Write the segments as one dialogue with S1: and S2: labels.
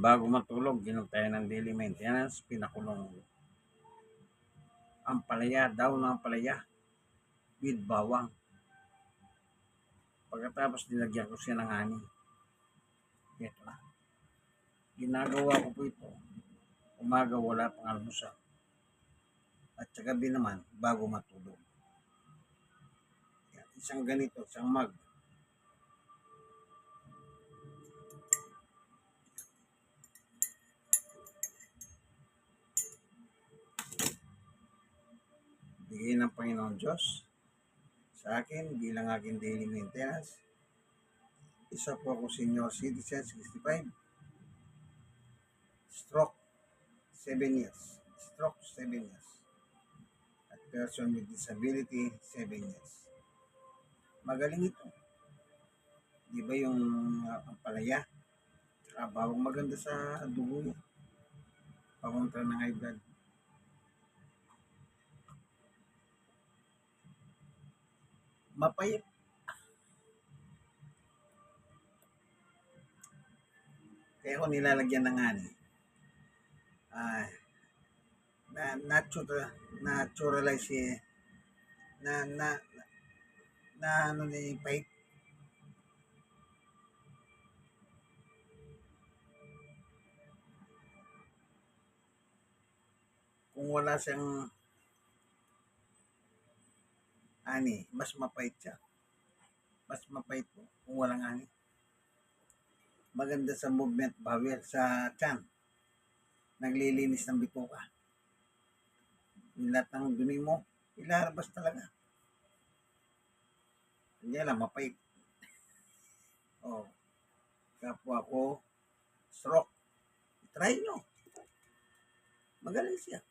S1: bago matulog, ginom tayo ng daily maintenance, pinakulong ang palaya, daw ng palaya with bawang. Pagkatapos nilagyan ko siya ng honey. Ito na. Ginagawa ko po ito. Umaga wala pang almusal. At sa gabi naman, bago matulog. Yan. Isang ganito, isang mug. Bigay ng Panginoon Diyos sa akin bilang aking daily maintenance. Isa po ako senior citizen, 65. Stroke, 7 years. Stroke, 7 years. At person with disability, 7 years. Magaling ito. Di ba yung palaya? Bawang maganda sa dugo niya. Pakontra ng high blood. Mapayat. Kaya ko nilalagyan ng honey. Naturalize na ano ni pahit. Kung wala siyang honey, mas mapait siya. Mas mapait po kung walang honey. Maganda sa movement bowel, sa tiyan. Naglilinis ng bituka. Yung lahat ng dumi mo, ilalabas talaga. Hindi lang, mapait. Oh, kapwa ko, stroke. Try nyo. Magaling siya.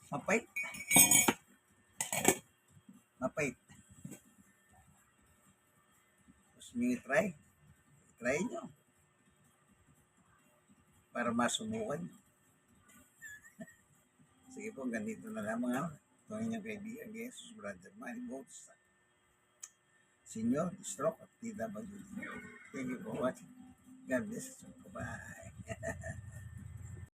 S1: Mapait. Mapait. Gusto nyo i-try? Try nyo. Para masubukan. Sige po, ganito na lamang ako. Ito ang inyong kaibigan, Jesus, Brother Manny Boats, Senior, Stroke at TWD. Thank you for watching. God bless you. Bye.